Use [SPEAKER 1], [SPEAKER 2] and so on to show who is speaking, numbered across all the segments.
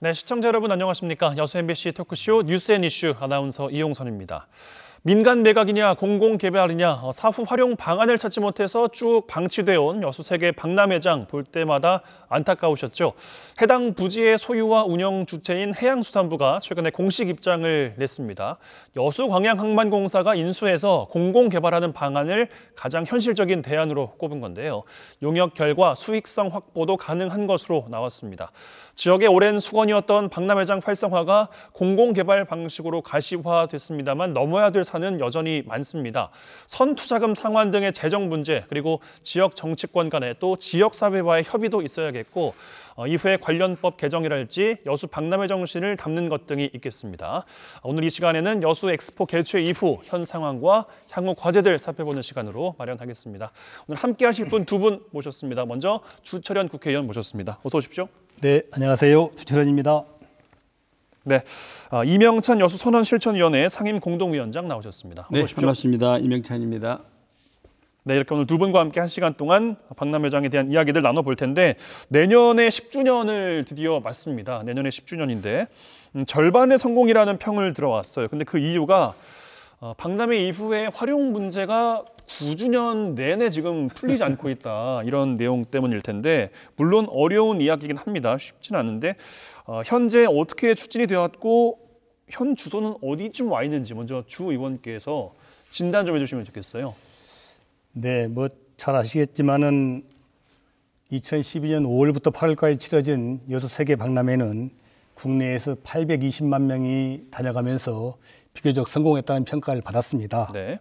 [SPEAKER 1] 네, 시청자 여러분 안녕하십니까? 여수 MBC 토크쇼 뉴스앤이슈 아나운서 이용선입니다. 민간 매각이냐 공공개발이냐 사후 활용 방안을 찾지 못해서 쭉 방치돼 온 여수 세계 박람회장 볼 때마다 안타까우셨죠. 해당 부지의 소유와 운영 주체인 해양수산부가 최근에 공식 입장을 냈습니다. 여수광양항만공사가 인수해서 공공개발하는 방안을 가장 현실적인 대안으로 꼽은 건데요. 용역 결과 수익성 확보도 가능한 것으로 나왔습니다. 지역의 오랜 수건이었던 박람회장 활성화가 공공개발 방식으로 가시화됐습니다만 넘어야 될 산은 여전히 많습니다. 선투자금 상환 등의 재정 문제, 그리고 지역 정치권 간에 또 지역사회와의 협의도 있어야겠고 이후에 관련법 개정이랄지 여수 박람회 정신을 담는 것 등이 있겠습니다. 오늘 이 시간에는 여수 엑스포 개최 이후 현 상황과 향후 과제들 살펴보는 시간으로 마련하겠습니다. 오늘 함께 하실 분 두 분 모셨습니다. 먼저 주철현 국회의원 모셨습니다. 어서 오십시오.
[SPEAKER 2] 네, 안녕하세요. 주철현입니다.
[SPEAKER 1] 네, 이명찬 여수선언실천위원회 상임공동위원장 나오셨습니다. 어서
[SPEAKER 3] 네,
[SPEAKER 1] 오십시오.
[SPEAKER 3] 반갑습니다. 이명찬입니다.
[SPEAKER 1] 네, 이렇게 오늘 두 분과 함께 한 시간 동안 박람회장에 대한 이야기들 나눠볼 텐데 내년에 10주년을 드디어 맞습니다. 내년에 10주년인데 절반의 성공이라는 평을 들어왔어요. 근데 그 이유가 박람회 이후에 활용 문제가 9주년 내내 지금 풀리지 않고 있다. 이런 내용 때문일 텐데 물론 어려운 이야기이긴 합니다. 쉽진 않은데 현재 어떻게 추진이 되었고 현 주소는 어디쯤 와 있는지 먼저 주 의원께서 진단 좀 해주시면 좋겠어요.
[SPEAKER 2] 네, 뭐 잘 아시겠지만은 2012년 5월부터 8월까지 치러진 여수 세계 박람회는 국내에서 820만 명이 다녀가면서 비교적 성공했다는 평가를 받았습니다.
[SPEAKER 1] 네.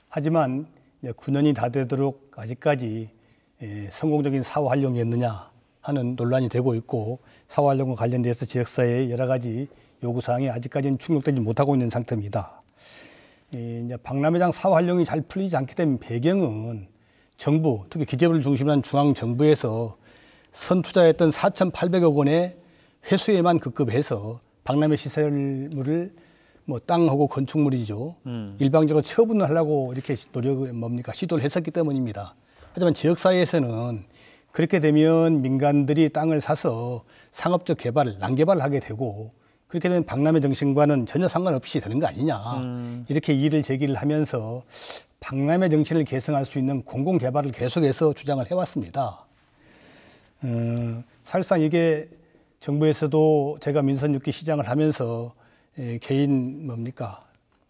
[SPEAKER 2] 하지만 9년이 다 되도록 아직까지 성공적인 사후 활용이었느냐 하는 논란이 되고 있고 사후 활용과 관련돼서 지역사회의 여러 가지 요구사항이 아직까지는 충족되지 못하고 있는 상태입니다. 이제 박람회장 사후 활용이 잘 풀리지 않게 된 배경은 정부, 특히 기재부를 중심으로 한 중앙정부에서 선투자했던 4,800억 원의 회수에만 급급해서 박람회 시설물을 뭐 땅하고 건축물이죠. 일방적으로 처분을 하려고 이렇게 시도를 했었기 때문입니다. 하지만 지역사회에서는 그렇게 되면 민간들이 땅을 사서 상업적 개발을, 난개발을 하게 되고 그렇게 되면 박람회 정신과는 전혀 상관없이 되는 거 아니냐. 이렇게 이의를 제기를 하면서 박람회 정신을 개성할 수 있는 공공개발을 계속해서 주장을 해왔습니다. 사실상 이게 정부에서도 제가 민선 6기 시장을 하면서 개인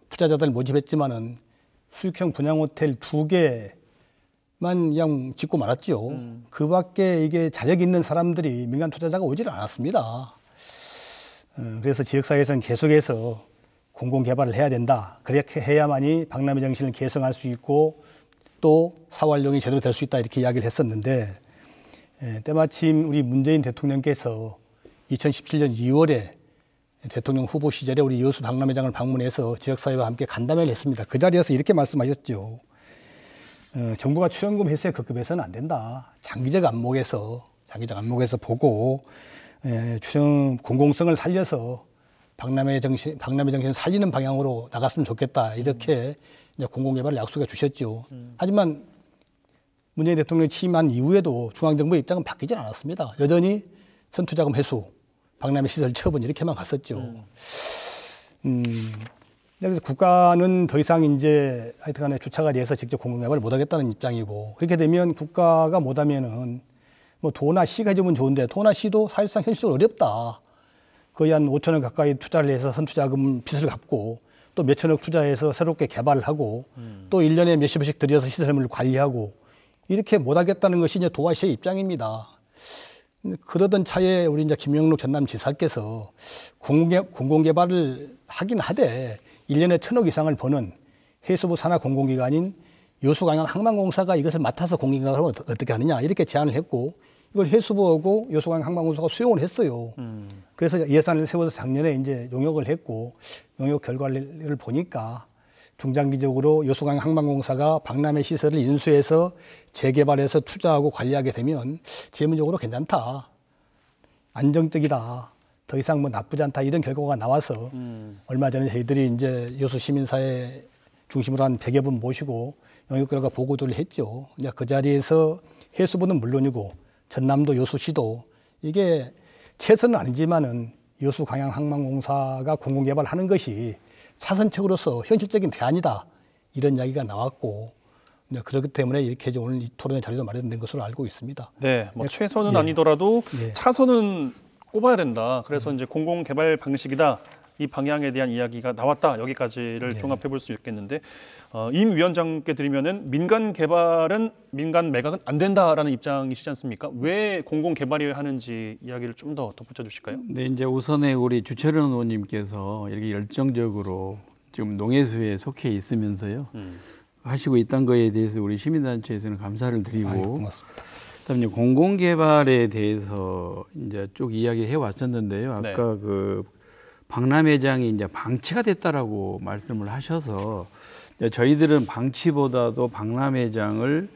[SPEAKER 2] 투자자들 모집했지만은 수익형 분양 호텔 2개만 그냥 짓고 말았죠. 그 밖에 이게 자력 있는 사람들이 민간 투자자가 오지를 않았습니다. 그래서 지역사회에서는 계속해서 공공개발을 해야 된다. 그렇게 해야만이 박람회 정신을 개성할 수 있고 또 사활용이 제대로 될 수 있다. 이렇게 이야기를 했었는데 때마침 우리 문재인 대통령께서 2017년 2월에 대통령 후보 시절에 우리 여수 박람회장을 방문해서 지역사회와 함께 간담회를 했습니다. 그 자리에서 이렇게 말씀하셨죠. 정부가 출연금 회수에 급급해서는 안 된다. 장기적 안목에서 보고 출연 공공성을 살려서 박람회 정신을 살리는 방향으로 나갔으면 좋겠다. 이렇게 이제 공공개발을 약속해 주셨죠. 하지만 문재인 대통령이 취임한 이후에도 중앙정부의 입장은 바뀌지 않았습니다. 여전히 선투자금 회수, 박람회 시설 처분 이렇게만 갔었죠. 그래서 국가는 더 이상 이제 하여튼간에 주체가 돼서 직접 공공개발을 못하겠다는 입장이고 그렇게 되면 국가가 못하면은 뭐 도나 시가 해주면 좋은데 도나 시도 사실상 현실적으로 어렵다. 거의 한 5천억 가까이 투자를 해서 선투자금 빚을 갚고 또 몇천억 투자해서 새롭게 개발을 하고 또 1년에 몇십억씩 들여서 시설물을 관리하고 이렇게 못하겠다는 것이 이제 도와시의 입장입니다. 그러던 차에 우리 이제 김영록 전남지사께서 공공개발을 하긴 하되 1년에 1,000억 이상을 버는 해수부 산하 공공기관인 여수광양항만공사가 이것을 맡아서 공공개발을 하면 어떻게 하느냐 이렇게 제안을 했고 이걸 해수부하고 여수광양항만공사가 수용을 했어요. 그래서 예산을 세워서 작년에 이제 용역을 했고 용역 결과를 보니까 중장기적으로 여수광양항만공사가 박람회 시설을 인수해서 재개발해서 투자하고 관리하게 되면 재무적으로 괜찮다. 안정적이다. 더 이상 뭐 나쁘지 않다. 이런 결과가 나와서 얼마 전에 저희들이 이제 여수 시민사회 중심으로 한 100여 분 모시고 용역 결과 보고도를 했죠. 그 자리에서 해수부는 물론이고 전남도 여수시도 이게 최선은 아니지만은 여수광양항만공사가 공공개발하는 것이 차선책으로서 현실적인 대안이다. 이런 이야기가 나왔고 그렇기 때문에 이렇게 오늘 이 토론의 자리도 마련된 것으로 알고 있습니다.
[SPEAKER 1] 네, 뭐 최선은 아니더라도 차선은 꼽아야 된다. 그래서 이제 공공개발 방식이다. 이 방향에 대한 이야기가 나왔다. 여기까지를 종합해 볼 수 있겠는데 임 위원장께 드리면은 민간 개발은 민간 매각은 안 된다라는 입장이시지 않습니까? 왜 공공 개발이어야 하는지 이야기를 좀 더 덧붙여 주실까요?
[SPEAKER 3] 네, 이제 우선에 우리 주철현 의원님께서 이렇게 열정적으로 지금 농해수에 속해 있으면서요 하시고 있던 거에 대해서 우리 시민단체에서는 감사를 드리고
[SPEAKER 2] 고맙습니다.
[SPEAKER 3] 그다음에 공공개발에 대해서 이제 쭉 이야기해 왔었는데요. 아까 그 박람회장이 이제 방치가 됐다라고 말씀을 하셔서 저희들은 방치보다도 박람회장을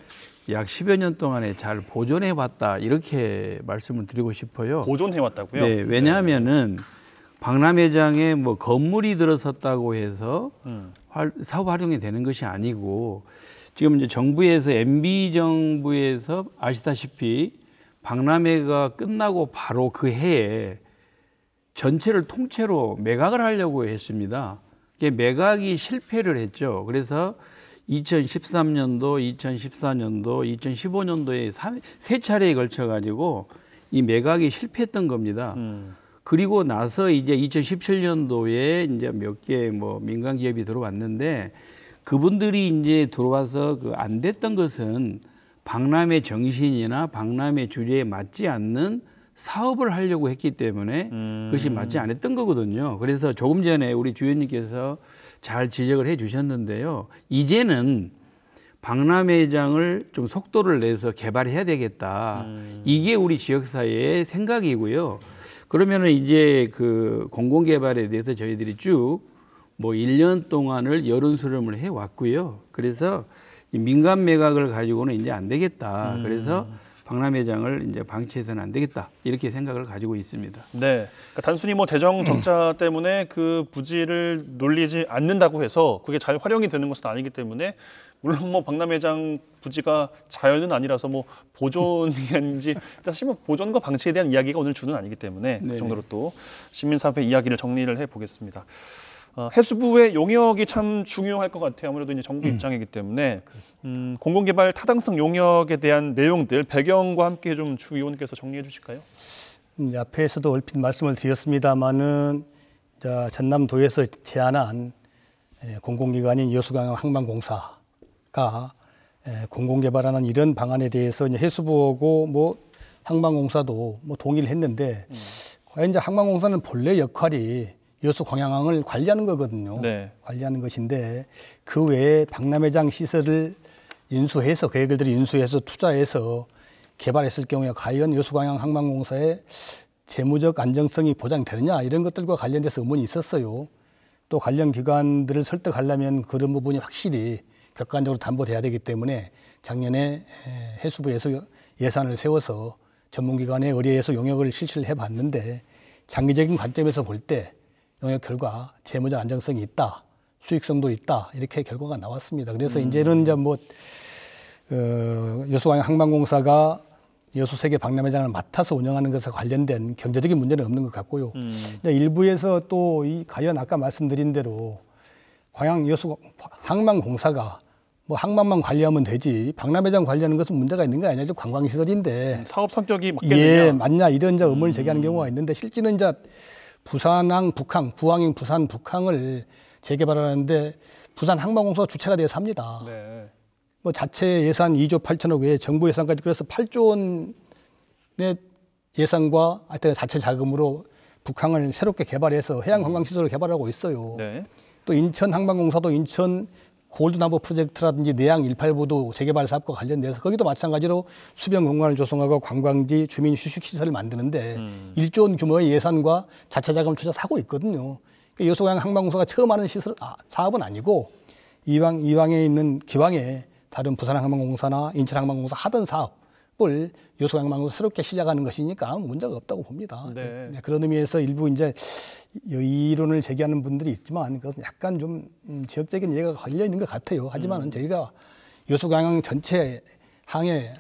[SPEAKER 3] 약 10여 년 동안에 잘 보존해 왔다 이렇게 말씀을 드리고 싶어요.
[SPEAKER 1] 보존해 왔다고요?
[SPEAKER 3] 네, 왜냐하면은 박람회장에 뭐 건물이 들어섰다고 해서 사업 활용이 되는 것이 아니고 지금 이제 정부에서 MB 정부에서 아시다시피 박람회가 끝나고 바로 그 해에 전체를 통째로 매각을 하려고 했습니다. 매각이 실패를 했죠. 그래서 2013년도, 2014년도, 2015년도에 세 차례에 걸쳐 가지고 이 매각이 실패했던 겁니다. 그리고 나서 이제 2017년도에 이제 몇 개 뭐 민간 기업이 들어왔는데 그분들이 이제 들어와서 그 안 됐던 것은 박람회 정신이나 박람회 주제에 맞지 않는 사업을 하려고 했기 때문에 그것이 맞지 않았던 거거든요. 그래서 조금 전에 우리 주연님께서 잘 지적을 해 주셨는데요. 이제는 박람회장을 좀 속도를 내서 개발해야 되겠다. 이게 우리 지역사회의 생각이고요. 그러면은 이제 그 공공개발에 대해서 저희들이 쭉 뭐 1년 동안을 여론 수렴을 해 왔고요. 그래서 이 민간 매각을 가지고는 이제 안 되겠다. 그래서 박람회장을 이제 방치해서는 안 되겠다 이렇게 생각을 가지고 있습니다.
[SPEAKER 1] 네, 그러니까 단순히 뭐 재정 적자 때문에 그 부지를 놀리지 않는다고 해서 그게 잘 활용이 되는 것은 아니기 때문에 물론 뭐 박람회장 부지가 자연은 아니라서 뭐 보존인지 사실 뭐 보존과 방치에 대한 이야기가 오늘 주는 아니기 때문에 그 정도로 또 시민사회 이야기를 정리를 해 보겠습니다. 해수부의 용역이 참 중요할 것 같아요. 아무래도 이제 정부 입장이기 때문에 공공개발 타당성 용역에 대한 내용들 배경과 함께 좀 주 의원께서 정리해 주실까요?
[SPEAKER 2] 앞에서도 얼핏 말씀을 드렸습니다만은 전남도에서 제안한 공공기관인 여수광양항만공사가 공공개발하는 이런 방안에 대해서 이제 해수부하고 뭐 항만공사도 뭐 동의를 했는데 과연 이제 항만공사는 본래 역할이 여수광양항을 관리하는 거거든요. 관리하는 것인데 그 외에 박람회장 시설을 인수해서 계획들이 인수해서 투자해서 개발했을 경우에 과연 여수광양항만공사의 재무적 안정성이 보장되느냐 이런 것들과 관련돼서 의문이 있었어요. 또 관련 기관들을 설득하려면 그런 부분이 확실히 객관적으로 담보돼야 되기 때문에 작년에 해수부에서 예산을 세워서 전문기관에 의뢰해서 용역을 실시를 해봤는데 장기적인 관점에서 볼 때 용역 결과 재무적 안정성이 있다, 수익성도 있다 이렇게 결과가 나왔습니다. 그래서 이제는 이제 뭐 여수광양항만공사가 여수세계 박람회장을 맡아서 운영하는 것에 관련된 경제적인 문제는 없는 것 같고요. 일부에서 또 이 과연 아까 말씀드린 대로 광양 여수항만공사가 뭐 항만만 관리하면 되지 박람회장 관리하는 것은 문제가 있는 거 아니냐? 관광시설인데
[SPEAKER 1] 사업 성격이 맞겠느냐?
[SPEAKER 2] 예, 맞냐 이런 이제 의문을 제기하는 경우가 있는데 실제는 이제 부산항 북항, 구항행 부산 북항을 재개발하는데 부산 항만공사가 주체가 돼서 합니다. 뭐 자체 예산 2조 8천억 외에 정부 예산까지 그래서 8조 원의 예산과 하여튼 자체 자금으로 북항을 새롭게 개발해서 해양 관광시설을 개발하고 있어요. 또 인천 항만공사도 인천 골드나무 프로젝트라든지 내양 18부도 재개발 사업과 관련돼서 거기도 마찬가지로 수변 공간을 조성하고 관광지 주민 휴식시설을 만드는데 1조 원 규모의 예산과 자체 자금을 투자하고 있거든요. 그러니까 여수광양 항만공사가 처음 하는 사업은 아니고 이왕에 있는 기왕에 다른 부산항만공사나 인천항만공사 하던 사업을 여수광양항만공사 새롭게 시작하는 것이니까 아무 문제가 없다고 봅니다. 그런 의미에서 일부 이제 이론을 제기하는 분들이 있지만 그것은 약간 좀 지역적인 이해가 걸려 있는 것 같아요. 하지만은 저희가 여수광양 전체 항에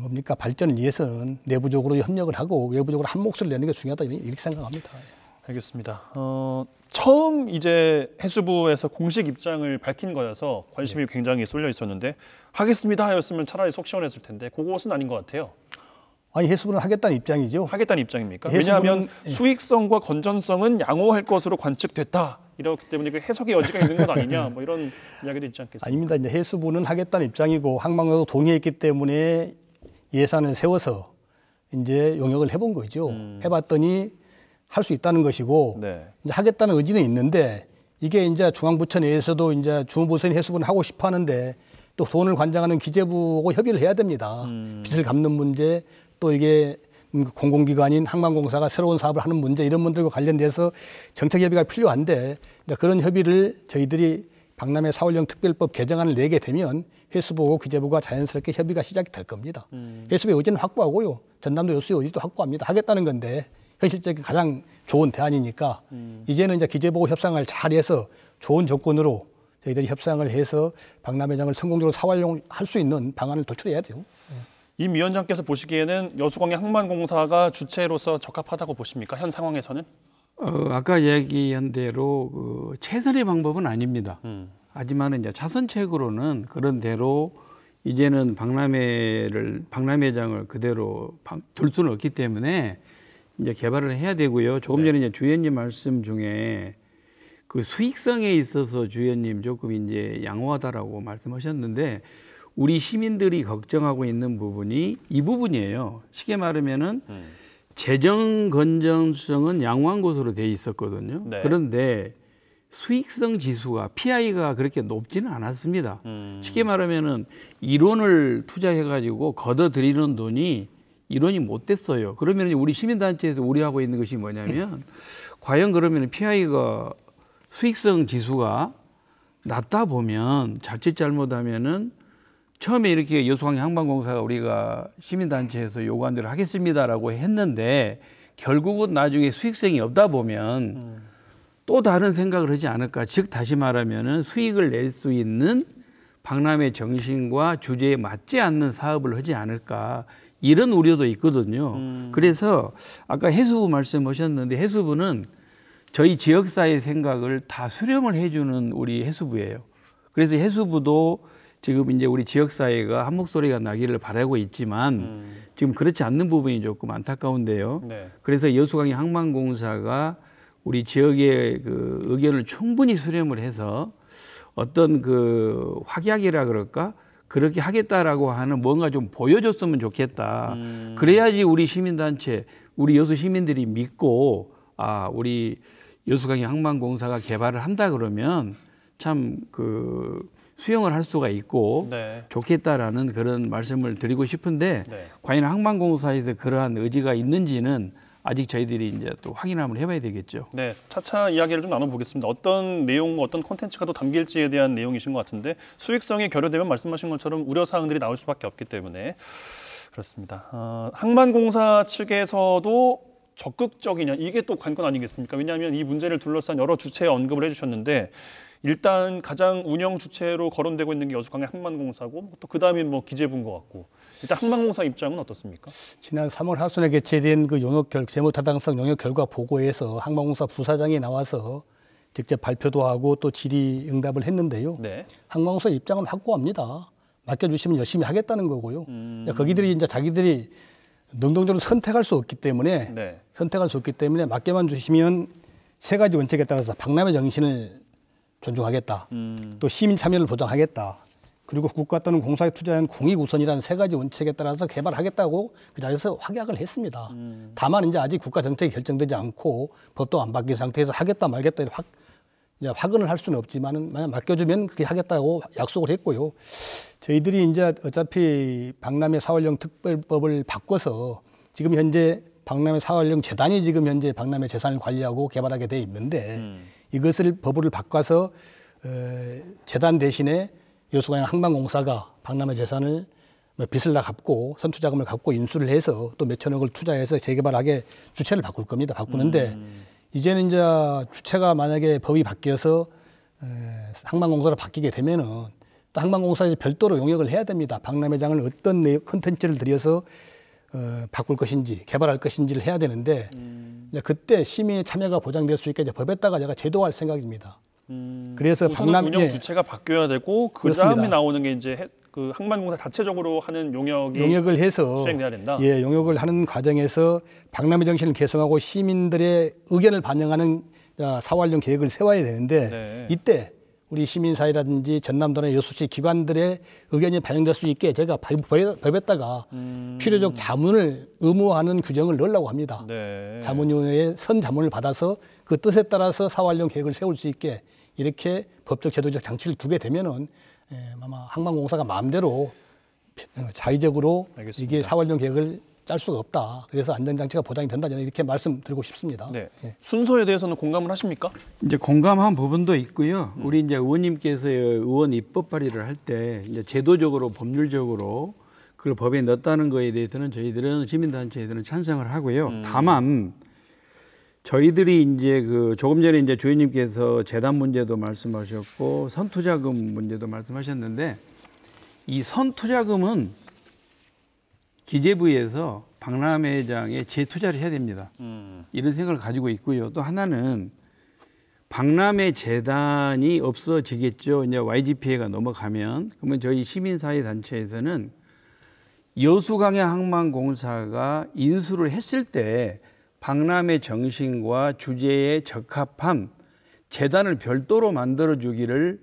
[SPEAKER 2] 뭡니까 발전을 위해서는 내부적으로 협력을 하고 외부적으로 한 몫을 내는 게 중요하다 이렇게 생각합니다.
[SPEAKER 1] 알겠습니다. 처음 이제 해수부에서 공식 입장을 밝힌 거여서 관심이 굉장히 쏠려 있었는데 하겠습니다 하였으면 차라리 속 시원했을 텐데 그것은 아닌 것 같아요.
[SPEAKER 2] 아니 해수부는 하겠다는 입장이죠.
[SPEAKER 1] 하겠다는 입장입니까?
[SPEAKER 2] 해수부는-
[SPEAKER 1] 왜냐하면 수익성과 건전성은 양호할 것으로 관측됐다. 이렇기 때문에 그 해석의 여지가 있는 것 아니냐 뭐 이런 이야기도 있지 않겠습니까?
[SPEAKER 2] 아닙니다. 이제 해수부는 하겠다는 입장이고 항만공사도 동의했기 때문에 예산을 세워서 이제 용역을 해본 거죠. 해봤더니 할 수 있다는 것이고
[SPEAKER 1] 네.
[SPEAKER 2] 이제 하겠다는 의지는 있는데 이게 이제 중앙부처 내에서도 이제 중부부서인 해수부는 하고 싶어 하는데 또 돈을 관장하는 기재부하고 협의를 해야 됩니다. 빚을 갚는 문제 또 이게 공공기관인 항만공사가 새로운 사업을 하는 문제 이런 문제들과 관련돼서 정책 협의가 필요한데 그런 협의를 저희들이 박람회 4월령 특별법 개정안을 내게 되면 해수부하고 기재부가 자연스럽게 협의가 시작이 될 겁니다. 해수부의 의지는 확보하고요. 전남도 여수의 의지도 확보합니다. 하겠다는 건데 현실적인 가장 좋은 대안이니까 이제는 이제 기재부하고 협상을 잘해서 좋은 조건으로 저희들이 협상을 해서 박람회장을 성공적으로 4월령 할 수 있는 방안을 도출해야죠.
[SPEAKER 1] 임 위원장께서 보시기에는 여수광해 항만공사가 주체로서 적합하다고 보십니까? 현 상황에서는?
[SPEAKER 3] 아까 얘기한 대로 그 최선의 방법은 아닙니다. 하지만 이제 차선책으로는 그런 대로 이제는 박람회장을 그대로 둘 수는 없기 때문에 이제 개발을 해야 되고요. 조금 전에 이제 주연님 말씀 중에 그 수익성에 있어서 주연님 조금 이제 양호하다라고 말씀하셨는데 우리 시민들이 걱정하고 있는 부분이 이 부분이에요. 쉽게 말하면은 재정 건전성은 양호한 것으로 돼 있었거든요.
[SPEAKER 1] 네.
[SPEAKER 3] 그런데 수익성 지수가 PI가 그렇게 높지는 않았습니다. 쉽게 말하면은 이론을 투자해가지고 걷어들이는 돈이 이론이 못 됐어요. 그러면 우리 시민단체에서 우려하고 있는 것이 뭐냐면 과연 그러면 PI가 수익성 지수가 낮다 보면 자칫 잘못하면은 처음에 이렇게 여수광해 항만공사가 우리가 시민단체에서 요구한 대로 하겠습니다라고 했는데 결국은 나중에 수익성이 없다 보면 또 다른 생각을 하지 않을까. 즉 다시 말하면은 수익을 낼 수 있는 박람회 정신과 주제에 맞지 않는 사업을 하지 않을까. 이런 우려도 있거든요. 그래서 아까 해수부 말씀하셨는데 해수부는 저희 지역사회 생각을 다 수렴을 해주는 우리 해수부예요. 그래서 해수부도 지금 이제 우리 지역사회가 한 목소리가 나기를 바라고 있지만 지금 그렇지 않는 부분이 조금 안타까운데요.
[SPEAKER 1] 네.
[SPEAKER 3] 그래서 여수광해 항만공사가 우리 지역의 그 의견을 충분히 수렴을 해서 어떤 그 확약이라 그럴까? 그렇게 하겠다라고 하는 뭔가 좀 보여줬으면 좋겠다. 그래야지 우리 시민단체, 우리 여수 시민들이 믿고 우리 여수광해 항만공사가 개발을 한다 그러면 참 그 수용을 할 수가 있고
[SPEAKER 1] 네.
[SPEAKER 3] 좋겠다라는 그런 말씀을 드리고 싶은데
[SPEAKER 1] 네.
[SPEAKER 3] 과연 항만공사에서 그러한 의지가 있는지는 아직 저희들이 이제 또 확인을 한번 해봐야 되겠죠.
[SPEAKER 1] 네, 차차 이야기를 좀 나눠보겠습니다. 어떤 내용, 어떤 콘텐츠가 또 담길지에 대한 내용이신 것 같은데 수익성이 결여되면 말씀하신 것처럼 우려사항들이 나올 수밖에 없기 때문에 그렇습니다. 항만공사 측에서도 적극적이냐 이게 또 관건 아니겠습니까? 왜냐하면 이 문제를 둘러싼 여러 주체에 언급을 해주셨는데 일단 가장 운영 주체로 거론되고 있는 게 여수광해 항만공사고 또 그다음에 뭐 기재부인 것 같고 일단 항만공사 입장은 어떻습니까?
[SPEAKER 2] 지난 3월 하순에 개최된 그 재무타당성 용역 결과 보고에서 항만공사 부사장이 나와서 직접 발표도 하고 또 질의 응답을 했는데요.
[SPEAKER 1] 네.
[SPEAKER 2] 항만공사 입장은 확고합니다. 맡겨주시면 열심히 하겠다는 거고요. 거기들이 이제 자기들이 능동적으로 선택할 수 없기 때문에
[SPEAKER 1] 네.
[SPEAKER 2] 선택할 수 없기 때문에 맡겨만 주시면 세 가지 원칙에 따라서 박람회 정신을 존중하겠다. 또 시민 참여를 보장하겠다. 그리고 국가 또는 공사에 투자한 공익 우선이라는 세 가지 원칙에 따라서 개발하겠다고 그 자리에서 확약을 했습니다. 다만 이제 아직 국가 정책이 결정되지 않고 법도 안 바뀐 상태에서 하겠다 말겠다 이제 확언을 할 수는 없지만은 만약 맡겨주면 그렇게 하겠다고 약속을 했고요. 저희들이 이제 어차피 박람회 4월령 특별법을 바꿔서 지금 현재 박람회 4월령 재단이 지금 현재 박람회 재산을 관리하고 개발하게 돼 있는데 이것을 법을 바꿔서 재단 대신에 여수광해 항만공사가 박람회 재산을 빚을 다 갚고 선투자금을 갚고 인수를 해서 또 몇천억을 투자해서 재개발하게 주체를 바꿀 겁니다. 바꾸는데 이제는 이제 주체가 만약에 법이 바뀌어서 항만공사로 바뀌게 되면은 또 항만공사에서 별도로 용역을 해야 됩니다. 박람회장을 어떤 콘텐츠를 들여서 바꿀 것인지 개발할 것인지를 해야 되는데 이제 그때 시민의 참여가 보장될 수 있게 이제 법에다가 제가 제도화할 생각입니다. 그래서
[SPEAKER 1] 우선은 운영 주체가 바뀌어야 되고 그 다음에 나오는 게 이제 그 항만공사 자체적으로 하는 용역을
[SPEAKER 2] 해서
[SPEAKER 1] 수행돼야 된다.
[SPEAKER 2] 예, 용역을 하는 과정에서 박람회 정신을 개성하고 시민들의 의견을 반영하는 사활용 계획을 세워야 되는데 네. 이때 우리 시민사회라든지 전남도나 여수시 기관들의 의견이 반영될 수 있게 제가 법에다가 필요적 자문을 의무화하는 규정을 넣으려고 합니다. 네. 자문위원회의 선자문을 받아서 그 뜻에 따라서 사활용 계획을 세울 수 있게 이렇게 법적 제도적 장치를 두게 되면은 아마 항만공사가 마음대로 자의적으로 알겠습니다. 이게 사활용 계획을 짤 수가 없다. 그래서 안전장치가 보장이 된다. 저는 이렇게 말씀드리고 싶습니다.
[SPEAKER 1] 네. 네. 순서에 대해서는 공감을 하십니까?
[SPEAKER 3] 이제 공감한 부분도 있고요. 우리 이제 의원님께서 의원 입법 발의를 할 때 이제 제도적으로 법률적으로 그걸 법에 넣었다는 거에 대해서는 저희들은 시민단체들은 찬성을 하고요. 다만 저희들이 이제 그 조금 전에 이제 조 의원님께서 재단 문제도 말씀하셨고 선투자금 문제도 말씀하셨는데 이 선투자금은 기재부에서 박람회장에 재투자를 해야 됩니다. 이런 생각을 가지고 있고요. 또 하나는 박람회 재단이 없어지겠죠. 이제 YGPA가 넘어가면 그러면 저희 시민사회 단체에서는 여수광야항만공사가 인수를 했을 때 박람회 정신과 주제에 적합한 재단을 별도로 만들어 주기를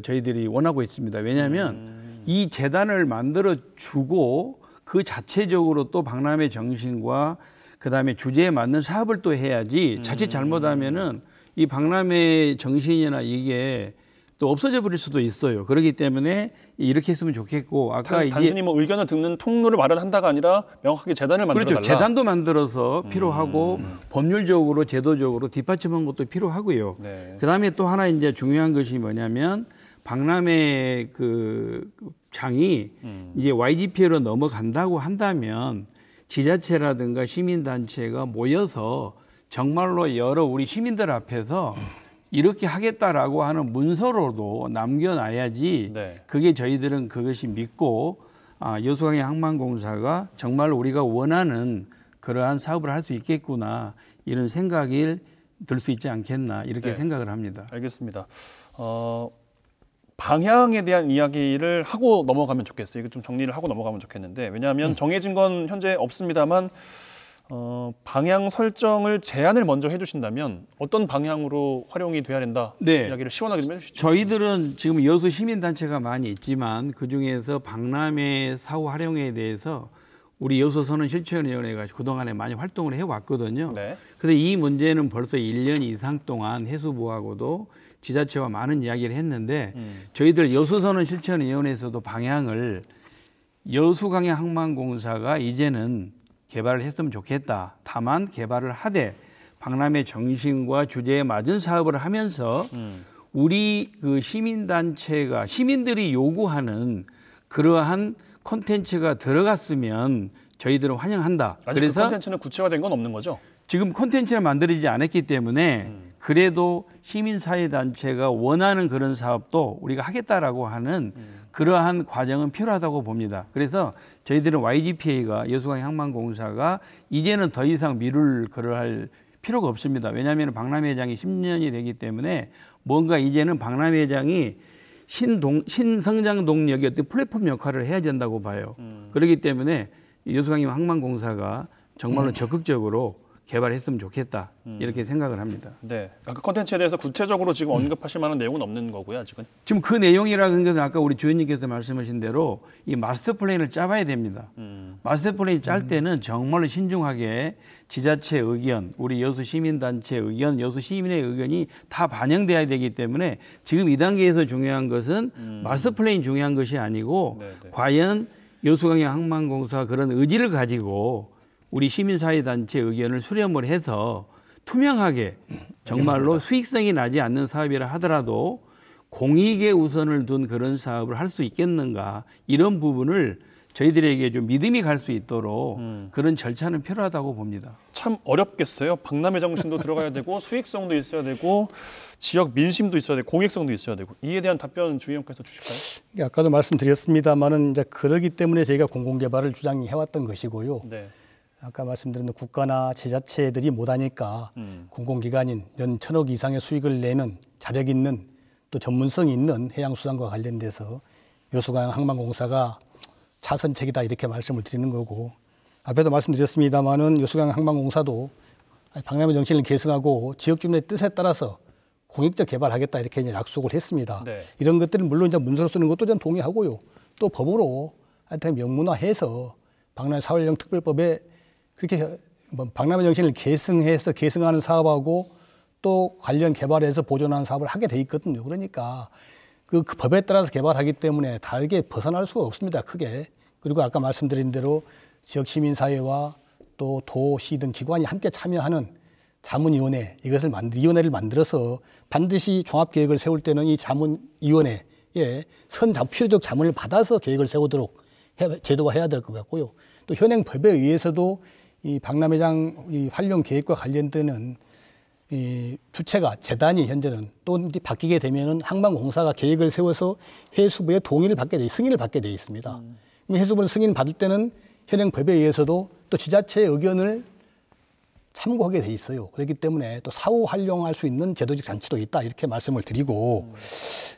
[SPEAKER 3] 저희들이 원하고 있습니다. 왜냐하면 이 재단을 만들어 주고 그 자체적으로 또 박람회 정신과 그다음에 주제에 맞는 사업을 또 해야지 자칫 잘못하면은 이 박람회 정신이나 이게 또 없어져 버릴 수도 있어요. 그렇기 때문에 이렇게 했으면 좋겠고 아까
[SPEAKER 1] 단순히 뭐 의견을 듣는 통로를 마련한다가 아니라 명확하게 재단을 만들어 달라.
[SPEAKER 3] 그렇죠. 재단도 만들어서 필요하고 법률적으로 제도적으로 뒷받침한 것도 필요하고요. 네. 그다음에 또 하나 이제 중요한 것이 뭐냐면 박람회 그 장이 이제 YGPA로 넘어간다고 한다면 지자체라든가 시민단체가 모여서 정말로 여러 우리 시민들 앞에서 이렇게 하겠다라고 하는 문서로도 남겨놔야지 네. 그게 저희들은 그것이 믿고 여수광야항만공사가 정말로 우리가 원하는 그러한 사업을 할 수 있겠구나 이런 생각이 들 수 있지 않겠나 이렇게 네. 생각을 합니다.
[SPEAKER 1] 알겠습니다. 방향에 대한 이야기를 하고 넘어가면 좋겠어요. 이거 좀 정리를 하고 넘어가면 좋겠는데 왜냐하면 정해진 건 현재 없습니다만 방향 설정을 제안을 먼저 해주신다면 어떤 방향으로 활용이 돼야 된다 네. 이야기를 시원하게 좀 해주시죠.
[SPEAKER 3] 저희들은 지금 여수 시민단체가 많이 있지만 그중에서 박람회 사후 활용에 대해서 우리 여수선언 실천위원회가 그동안에 많이 활동을 해왔거든요. 네. 그래서 이 문제는 벌써 1년 이상 동안 해수부하고도 지자체와 많은 이야기를 했는데 저희들 여수선언 실천위원회에서도 방향을 여수광야항만공사가 이제는 개발을 했으면 좋겠다. 다만 개발을 하되 박람회 정신과 주제에 맞은 사업을 하면서 우리 그 시민단체가 시민들이 요구하는 그러한 콘텐츠가 들어갔으면 저희들은 환영한다.
[SPEAKER 1] 아직 그래서 그 콘텐츠는 구체화된 건 없는 거죠?
[SPEAKER 3] 지금 콘텐츠를 만들어지지 않았기 때문에 그래도 시민사회단체가 원하는 그런 사업도 우리가 하겠다라고 하는 그러한 과정은 필요하다고 봅니다. 그래서 저희들은 YGPA가 여수광야항만공사가 이제는 더 이상 미룰 그럴 필요가 없습니다. 왜냐하면 박람회장이 10년이 되기 때문에 뭔가 이제는 박람회장이 신성장 동력의 어떤 플랫폼 역할을 해야 된다고 봐요. 그렇기 때문에 여수광야항만공사가 정말로 적극적으로 개발했으면 좋겠다 이렇게 생각을 합니다.
[SPEAKER 1] 네, 아까 콘텐츠에 대해서 구체적으로 지금 언급하실 만한 내용은 없는 거고요, 아직은.
[SPEAKER 3] 지금 그 내용이라는 것은 아까 우리 주연님께서 말씀하신 대로 이 마스터 플랜을 짜봐야 됩니다. 마스터 플랜 짤 때는 정말로 신중하게 지자체 의견, 우리 여수 시민단체 의견, 여수 시민의 의견이 다 반영돼야 되기 때문에 지금 이 단계에서 중요한 것은 마스터 플랜이 중요한 것이 아니고 네네. 과연 여수광야항만공사가 그런 의지를 가지고 우리 시민사회단체 의견을 수렴을 해서 투명하게 정말로 수익성이 나지 않는 사업이라 하더라도 공익에 우선을 둔 그런 사업을 할 수 있겠는가 이런 부분을 저희들에게 좀 믿음이 갈 수 있도록 그런 절차는 필요하다고 봅니다.
[SPEAKER 1] 참 어렵겠어요. 박람회 정신도 들어가야 되고 수익성도 있어야 되고 지역 민심도 있어야 되고 공익성도 있어야 되고 이에 대한 답변 주 의원께서 주실까요?
[SPEAKER 2] 아까도 말씀드렸습니다만은 이제 그러기 때문에 저희가 공공개발을 주장해왔던 것이고요.
[SPEAKER 1] 네.
[SPEAKER 2] 아까 말씀드린 국가나 지자체들이 못하니까 공공기관인 연 1,000억 이상의 수익을 내는 자력 있는 또 전문성이 있는 해양수산과 관련돼서 여수광양 항만공사가 차선책이다 이렇게 말씀을 드리는 거고 앞에도 말씀드렸습니다마는 여수광양 항만공사도 박람회 정신을 계승하고 지역 주민의 뜻에 따라서 공익적 개발하겠다 이렇게 이제 약속을 했습니다.
[SPEAKER 1] 네.
[SPEAKER 2] 이런 것들은 물론 이제 문서로 쓰는 것도 전 동의하고요. 또 법으로 하여튼 명문화해서 박람회 사활용 특별법에 그렇게 뭐 박람회 정신을 계승해서 계승하는 사업하고 또 관련 개발해서 보존하는 사업을 하게 돼 있거든요. 그러니까 그 법에 따라서 개발하기 때문에 다르게 벗어날 수가 없습니다. 크게. 그리고 아까 말씀드린 대로 지역 시민사회와 또 도시 등 기관이 함께 참여하는 자문위원회 위원회를 만들어서 반드시 종합계획을 세울 때는 이 자문위원회에 필요적 자문을 받아서 계획을 세우도록 제도화해야 될 것 같고요. 또 현행 법에 의해서도 이 박람회장 이 활용 계획과 관련되는 이 주체가 재단이 현재는 또 바뀌게 되면은 항만공사가 계획을 세워서 해수부의 동의를 받게 승인을 받게 돼 있습니다. 해수부는 승인 받을 때는 현행 법에 의해서도 또 지자체의 의견을 참고하게 돼 있어요. 그렇기 때문에 또 사후 활용할 수 있는 제도적 장치도 있다 이렇게 말씀을 드리고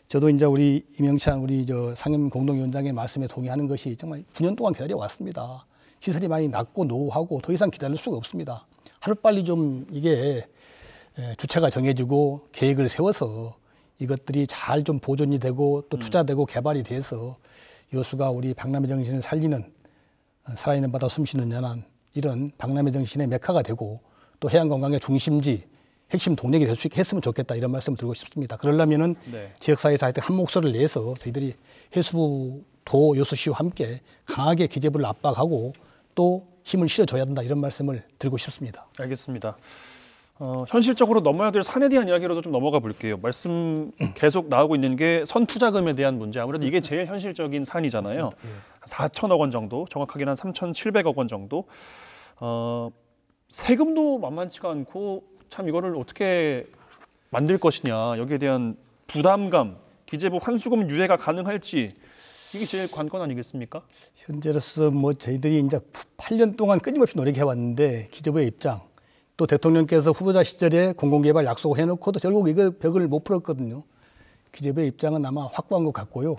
[SPEAKER 2] 저도 이제 우리 이명찬 우리 상임 공동위원장의 말씀에 동의하는 것이 정말 9년 동안 기다려 왔습니다. 시설이 많이 낮고 노후하고 더 이상 기다릴 수가 없습니다. 하루빨리 좀 이게 주체가 정해지고 계획을 세워서 이것들이 잘 좀 보존이 되고 또 투자되고 개발이 돼서 여수가 우리 박람회 정신을 살리는 살아있는 바다 숨쉬는 연안 이런 박람회 정신의 메카가 되고 또 해양관광의 중심지 핵심 동력이 될 수 있게 했으면 좋겠다 이런 말씀을 드리고 싶습니다. 그러려면은
[SPEAKER 1] 네.
[SPEAKER 2] 지역사회에서 하여튼 한 목소리를 내서 저희들이 해수부 도 여수시와 함께 강하게 기재부를 압박하고 또 힘을 실어줘야 된다 이런 말씀을 드리고 싶습니다.
[SPEAKER 1] 알겠습니다. 현실적으로 넘어야 될 산에 대한 이야기로도 좀 넘어가 볼게요. 말씀 계속 나오고 있는 게 선투자금에 대한 문제. 아무래도 이게 제일 현실적인 산이잖아요. 4천억 원 정도, 정확하게는 한 3,700억 원 정도. 세금도 만만치가 않고 참 이거를 어떻게 만들 것이냐. 여기에 대한 부담감, 기재부 환수금 유예가 가능할지 이게 제일 관건 아니겠습니까?
[SPEAKER 2] 현재로서 뭐 저희들이 이제 8년 동안 끊임없이 노력해왔는데 기재부의 입장 또 대통령께서 후보자 시절에 공공개발 약속을 해놓고도 결국 이거 벽을 못 풀었거든요. 기재부의 입장은 아마 확고한 것 같고요.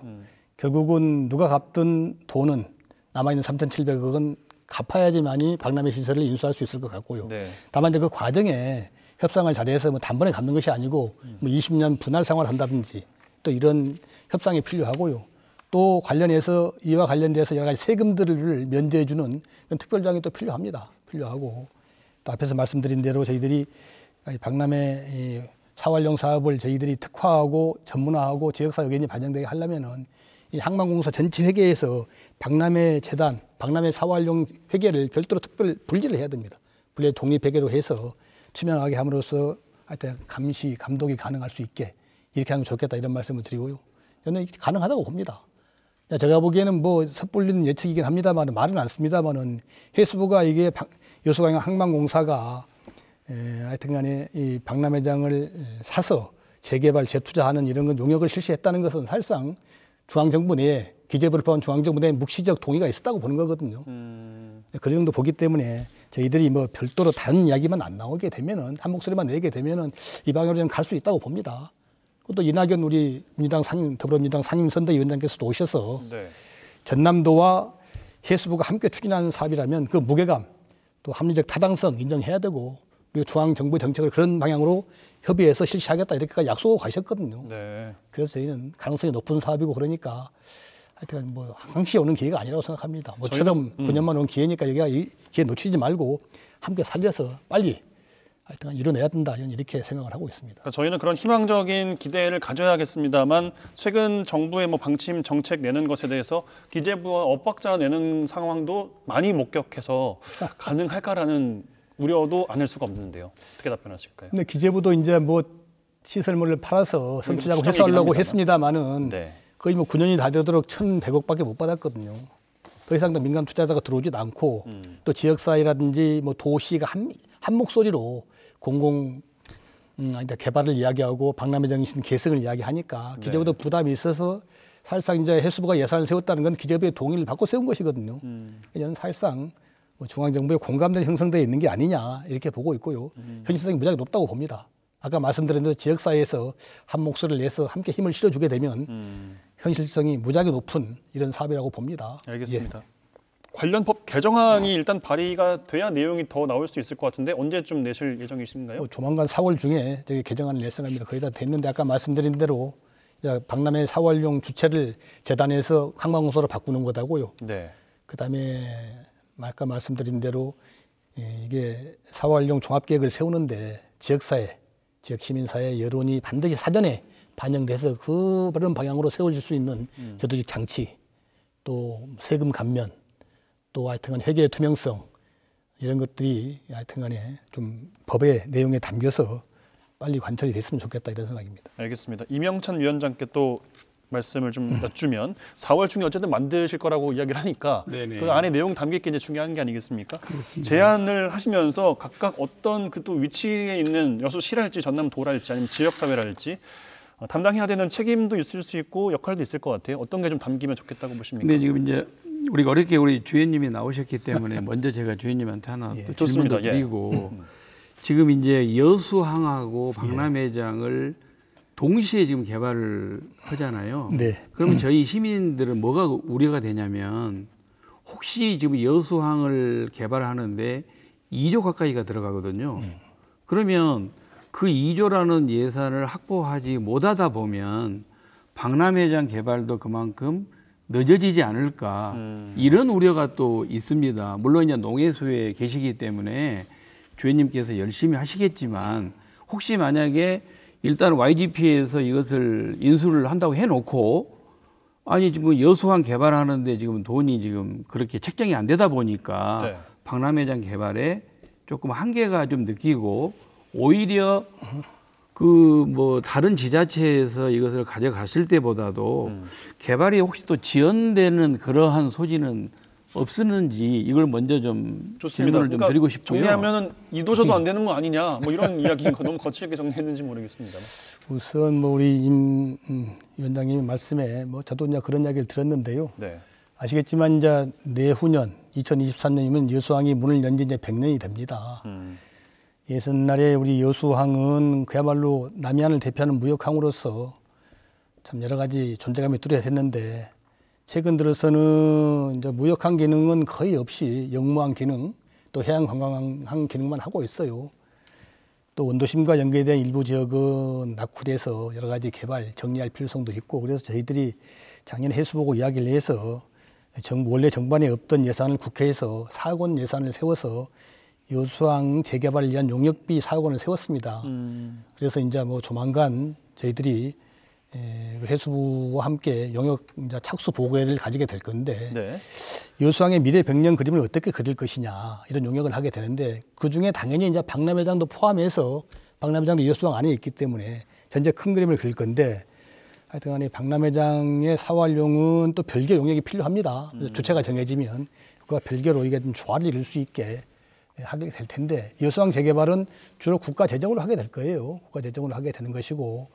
[SPEAKER 2] 결국은 누가 갚든 돈은 남아있는 3,700억은 갚아야지만이 박람회 시설을 인수할 수 있을 것 같고요.
[SPEAKER 1] 네.
[SPEAKER 2] 다만 이제 그 과정에 협상을 잘해서 뭐 단번에 갚는 것이 아니고 뭐 20년 분할 생활을 한다든지 또 이런 협상이 필요하고요. 또 관련해서 이와 관련돼서 여러 가지 세금들을 면제해주는 특별장이 또 필요하고 또 앞에서 말씀드린 대로 저희들이 박람회 사활용 사업을 저희들이 특화하고 전문화하고 지역사 의견이 반영되게 하려면은 이 항만공사 전체 회계에서 박람회 재단, 박람회 사활용 회계를 별도로 특별 분리를 해야 됩니다. 분리 독립회계로 해서 투명하게 함으로써 하여튼 감시, 감독이 가능할 수 있게 이렇게 하면 좋겠다 이런 말씀을 드리고요. 저는 가능하다고 봅니다. 제가 보기에는 뭐 섣불리는 예측이긴 합니다만 말은 않습니다만은 해수부가 이게 여수광양 항만공사가 하여튼간에 이 박람회장을 사서 재개발, 재투자하는 이런 건 용역을 실시했다는 것은 사실상 중앙정부 내에 기재부를 포함한 중앙정부 내에 묵시적 동의가 있었다고 보는 거거든요. 그 정도 보기 때문에 저희들이 뭐 별도로 다른 이야기만 안 나오게 되면은 한 목소리만 내게 되면은 이 방향으로 저는 갈 수 있다고 봅니다. 또 이낙연 우리 더불어민주당 상임선대위원장께서도 오셔서
[SPEAKER 1] 네.
[SPEAKER 2] 전남도와 해수부가 함께 추진하는 사업이라면 그 무게감 또 합리적 타당성 인정해야 되고 그리고 중앙정부 정책을 그런 방향으로 협의해서 실시하겠다 이렇게까지 약속하고 가셨거든요.
[SPEAKER 1] 네.
[SPEAKER 2] 그래서 저희는 가능성이 높은 사업이고 그러니까 하여튼 뭐 항시 오는 기회가 아니라고 생각합니다. 뭐처럼 9년만 온 기회니까 여기가 이 기회 놓치지 말고 함께 살려서 빨리 하여튼 이뤄내야 된다 이렇게 생각을 하고 있습니다.
[SPEAKER 1] 그러니까 저희는 그런 희망적인 기대를 가져야겠습니다만 최근 정부의 뭐 방침 정책 내는 것에 대해서 기재부와 엇박자 내는 상황도 많이 목격해서 가능할까라는 우려도 아닐 수가 없는데요. 어떻게 답변하실까요?
[SPEAKER 2] 근데 기재부도 이제 뭐 시설물을 팔아서 선취자금
[SPEAKER 1] 추정이긴
[SPEAKER 2] 회수하려고
[SPEAKER 1] 합니다만.
[SPEAKER 2] 했습니다마는
[SPEAKER 1] 네.
[SPEAKER 2] 거의 뭐 9년이 다 되도록 1,100억밖에 못 받았거든요. 더 이상 더 민간 투자자가 들어오지도 않고 또 지역사회라든지 뭐 도시가 한 목소리로 공공 개발을 이야기하고 박람회 정신 개성을 이야기하니까 기재부도 부담이 있어서 사실상 이제 해수부가 예산을 세웠다는 건 기재부의 동의를 받고 세운 것이거든요. 저는 사실상 뭐 중앙정부의 공감대는 형성되어 있는 게 아니냐 이렇게 보고 있고요. 현실성이 무지하게 높다고 봅니다. 아까 말씀드린 대로 지역사회에서 한 목소리를 내서 함께 힘을 실어주게 되면 현실성이 무지하게 높은 이런 사업이라고 봅니다.
[SPEAKER 1] 알겠습니다. 관련 법 개정안이 일단 발의가 돼야 내용이 더 나올 수 있을 것 같은데 언제쯤 내실 예정이신가요?
[SPEAKER 2] 조만간 4월 중에 저기 개정안을 낼 생각입니다. 거의 다 됐는데 아까 말씀드린 대로 박람회 4월용 주체를 재단에서 관광공사로 바꾸는 거다고요.
[SPEAKER 1] 네.
[SPEAKER 2] 그다음에 아까 말씀드린 대로 이게 4월용 종합계획을 세우는데 지역사회, 지역 시민사회 여론이 반드시 사전에 반영돼서 그런 방향으로 세워질 수 있는 제도적 장치, 또 세금 감면, 또 하여튼간 회계의 투명성 이런 것들이 하여튼간에 좀 법의 내용에 담겨서 빨리 관철이 됐으면 좋겠다 이런 생각입니다.
[SPEAKER 1] 알겠습니다. 이명찬 위원장께 또 말씀을 좀 여쭈면 4월 중에 어쨌든 만드실 거라고 이야기를 하니까
[SPEAKER 3] 네네.
[SPEAKER 1] 그 안에 내용 담길 게 이제 중요한 게 아니겠습니까?
[SPEAKER 3] 그렇습니다.
[SPEAKER 1] 제안을 하시면서 각각 어떤 그 또 위치에 있는 여수 시랄지 전남 도랄지 아니면 지역 사회랄지 담당해야 되는 책임도 있을 수 있고 역할도 있을 것 같아요. 어떤 게 좀 담기면 좋겠다고 보십니까?
[SPEAKER 3] 근데 지금 이제 우리가 어렵게 우리 주연님이 나오셨기 때문에 먼저 제가 주연님한테 하나 또 질문도 드리고 지금 이제 여수항하고 박람회장을 동시에 지금 개발을 하잖아요.
[SPEAKER 2] 네.
[SPEAKER 3] 그러면 저희 시민들은 뭐가 우려가 되냐면 혹시 지금 여수항을 개발하는데 2조 가까이가 들어가거든요. 그러면 그 2조라는 예산을 확보하지 못하다 보면 박람회장 개발도 그만큼 늦어지지 않을까 이런 우려가 또 있습니다. 물론 이제 농해수에 계시기 때문에 주연님께서 열심히 하시겠지만 혹시 만약에 일단 YGP에서 이것을 인수를 한다고 해놓고 아니 지금 여수항 개발하는데 지금 돈이 지금 그렇게 책정이 안 되다 보니까
[SPEAKER 1] 네.
[SPEAKER 3] 박람회장 개발에 조금 한계가 좀 느끼고 오히려 그 뭐 다른 지자체에서 이것을 가져갔을 때보다도 개발이 혹시 또 지연되는 그러한 소지는 없었는지 이걸 먼저 좀
[SPEAKER 1] 좋습니다.
[SPEAKER 3] 질문을 좀 드리고 싶고요.
[SPEAKER 1] 정리하면은 이도저도 안 되는 거 아니냐 뭐 이런 이야기가 너무 거칠게 정리했는지 모르겠습니다.
[SPEAKER 2] 우선 뭐 우리 임 위원장님 말씀에 뭐 저도 이제 그런 이야기를 들었는데요.
[SPEAKER 1] 네.
[SPEAKER 2] 아시겠지만 이제 내후년 2023년이면 여수항이 문을 연 지 이제 100년이 됩니다. 예전날에 우리 여수항은 그야말로 남해안을 대표하는 무역항으로서 참 여러 가지 존재감이 뚜렷했는데 최근 들어서는 이제 무역항 기능은 거의 없이 영무항 기능 또 해양관광항 기능만 하고 있어요. 또 원도심과 연계된 일부 지역은 낙후돼서 여러 가지 개발 정리할 필요성도 있고 그래서 저희들이 작년 해수보고 이야기를 해서 원래 정반에 없던 예산을 국회에서 4억 원 예산을 세워서 여수항 재개발을 위한 용역비 4억 원을 세웠습니다. 그래서 이제 뭐 조만간 저희들이 해수부와 함께 용역 이제 착수 보고회를 가지게 될 건데
[SPEAKER 1] 네.
[SPEAKER 2] 여수항의 미래 100년 그림을 어떻게 그릴 것이냐 이런 용역을 하게 되는데 그 중에 당연히 이제 박람회장도 포함해서 박람회장도 여수항 안에 있기 때문에 전체 큰 그림을 그릴 건데 하여튼간에 박람회장의 4월용은 또 별개 용역이 필요합니다. 주체가 정해지면 그와 별개로 이게 좀 조화를 이룰 수 있게 하게 될 텐데 여수항 재개발은 주로 국가 재정으로 하게 될 거예요. 국가 재정으로 하게 되는 것이고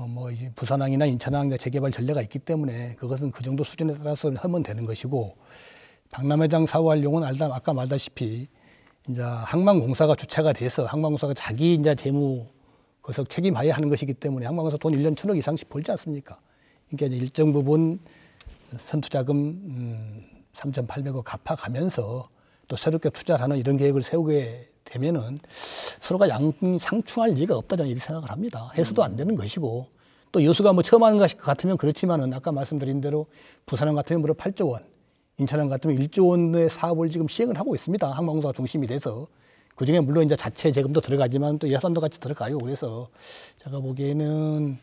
[SPEAKER 2] 뭐 이제 부산항이나 인천항 재개발 전례가 있기 때문에 그것은 그 정도 수준에 따라서 하면 되는 것이고 박람회장 4월용은 아까 말다시피 이제 항만공사가 주체가 돼서 항만공사가 자기 이제 재무 그래서 책임하에 하는 것이기 때문에 항만공사 돈 1년 1,000억 이상씩 벌지 않습니까? 그러니까 이제 일정 부분 선투자금 3,800억 갚아가면서 또 새롭게 투자하는 이런 계획을 세우게 되면은 서로가 상충할 리가 없다 저는 이렇게 생각을 합니다. 해서도 안 되는 것이고 또 여수가 뭐 처음 하는 것 같으면 그렇지만은 아까 말씀드린 대로 부산항 같으면 무려 8조 원, 인천항 같으면 1조 원의 사업을 지금 시행을 하고 있습니다. 항만공사가 중심이 돼서 그중에 물론 이제 자체 재금도 들어가지만 또 예산도 같이 들어가요. 그래서 제가 보기에는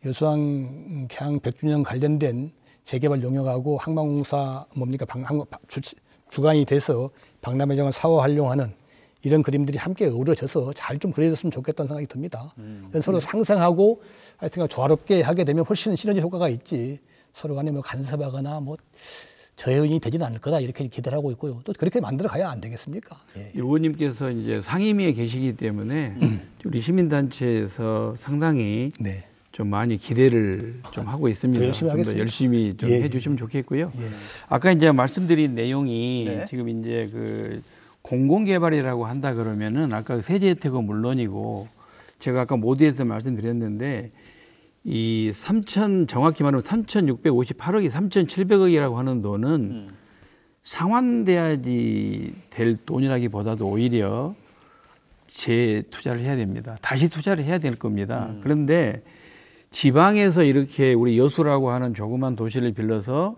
[SPEAKER 2] 여수항 개항 100주년 관련된 재개발 용역하고 항만공사 주관이 돼서 박람회장을 사후 활용하는 이런 그림들이 함께 어우러져서 잘 좀 그려졌으면 좋겠다는 생각이 듭니다. 서로 상생하고 하여튼 조화롭게 하게 되면 훨씬 시너지 효과가 있지 서로 간에 뭐 간섭하거나 뭐 저해운이 되지는 않을 거다 이렇게 기대를 하고 있고요. 또 그렇게 만들어 가야 안 되겠습니까? 예.
[SPEAKER 3] 의원님께서 이제 상임위에 계시기 때문에 우리 시민단체에서 상당히
[SPEAKER 2] 네.
[SPEAKER 3] 좀 많이 기대를 좀 하고 있습니다.
[SPEAKER 2] 더 열심히
[SPEAKER 3] 좀 더
[SPEAKER 2] 하겠습니다.
[SPEAKER 3] 열심히 좀
[SPEAKER 2] 예.
[SPEAKER 3] 해주시면 좋겠고요.
[SPEAKER 2] 예.
[SPEAKER 3] 아까 이제 말씀드린 내용이
[SPEAKER 1] 네.
[SPEAKER 3] 지금 이제 그 공공개발이라고 한다 그러면은 아까 세제 혜택은 물론이고 제가 아까 모두에서 말씀드렸는데 이 정확히 말하면 3,658억이 3,700억이라고 하는 돈은 상환돼야지 될 돈이라기보다도 오히려 재투자를 해야 됩니다. 다시 투자를 해야 될 겁니다. 그런데 지방에서 이렇게 우리 여수라고 하는 조그만 도시를 빌려서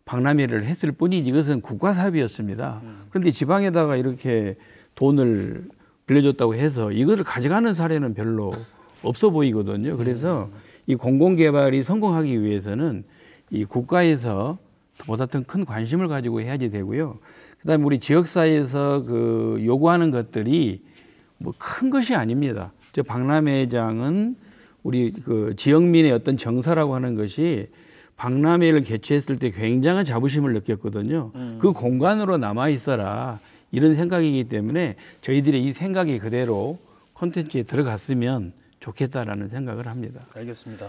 [SPEAKER 3] 박람회를 했을 뿐이지 이것은 국가 사업이었습니다. 그런데 지방에다가 이렇게 돈을 빌려줬다고 해서 이것을 가져가는 사례는 별로 없어 보이거든요. 그래서 이 공공개발이 성공하기 위해서는 이 국가에서 보다 더 큰 관심을 가지고 해야지 되고요. 그다음에 우리 지역사회에서 그 요구하는 것들이 뭐 큰 것이 아닙니다. 저 박람회장은 우리 그 지역민의 어떤 정서라고 하는 것이 박람회를 개최했을 때 굉장한 자부심을 느꼈거든요. 그 공간으로 남아 있어라 이런 생각이기 때문에 저희들이 이 생각이 그대로 콘텐츠에 들어갔으면 좋겠다라는 생각을 합니다.
[SPEAKER 1] 알겠습니다.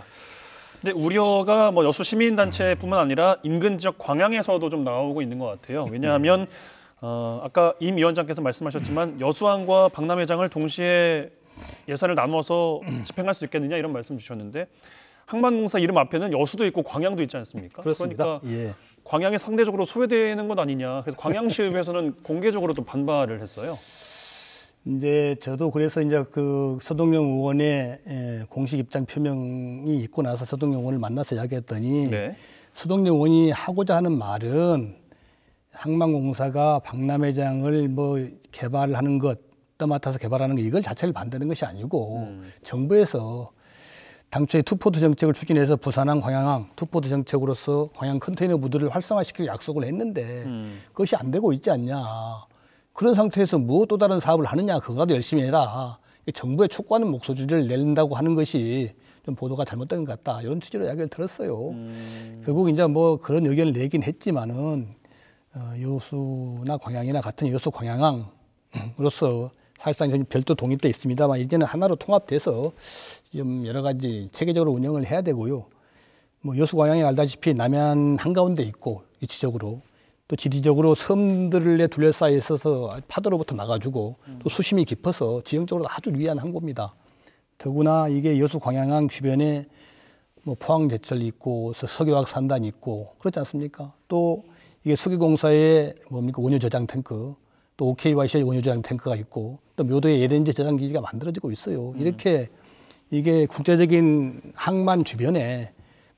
[SPEAKER 1] 근데 우려가 뭐 여수 시민단체뿐만 아니라 인근 지역 광양에서도 좀 나오고 있는 것 같아요. 왜냐하면 아까 임 위원장께서 말씀하셨지만 여수항과 박람회장을 동시에 예산을 나눠서 집행할 수 있겠느냐 이런 말씀 주셨는데 항만공사 이름 앞에는 여수도 있고 광양도 있지 않습니까?
[SPEAKER 2] 그렇습니다.
[SPEAKER 1] 그러니까
[SPEAKER 2] 예.
[SPEAKER 1] 광양이 상대적으로 소외되는 것 아니냐. 그래서 광양시의회에서는 공개적으로 또 반발을 했어요.
[SPEAKER 2] 이제 저도 그래서 이제 그 서동영 의원의 공식 입장 표명이 있고 나서 서동영 의원을 만나서 이야기했더니
[SPEAKER 1] 네.
[SPEAKER 2] 서동영 의원이 하고자 하는 말은 항만공사가 박람회장을 뭐 개발하는 것, 떠맡아서 개발하는 것 이걸 자체를 반대하는 것이 아니고 정부에서 당초에 투포드 정책을 추진해서 부산항, 광양항 투포드 정책으로서 광양 컨테이너 무드를 활성화시키고 약속을 했는데 그것이 안 되고 있지 않냐. 그런 상태에서 무엇 또 다른 사업을 하느냐. 그거라도 열심히 해라. 정부의 촉구하는 목소리를 낸다고 하는 것이 좀 보도가 잘못된 것 같다. 이런 취지로 이야기를 들었어요. 결국 이제 뭐 그런 의견을 내긴 했지만은 여수나 광양이나 같은 여수 광양항으로서 사실상 이제 별도 독립돼 있습니다만 이제는 하나로 통합돼서 좀 여러 가지 체계적으로 운영을 해야 되고요. 뭐 여수 광양이 알다시피 남해안 한가운데 있고 위치적으로 또 지리적으로 섬들에 둘러싸여 있어서 파도로부터 막아주고 또 수심이 깊어서 지형적으로 아주 유리한 항구입니다. 더구나 이게 여수 광양항 주변에 뭐 포항제철이 있고 석유화학 산단이 있고 그렇지 않습니까? 또 이게 석유공사의 뭡니까 원유 저장 탱크, 또 OKYC의 원유 저장 탱크가 있고 또 묘도의 예덴제 저장 기지가 만들어지고 있어요. 이렇게 이게 국제적인 항만 주변에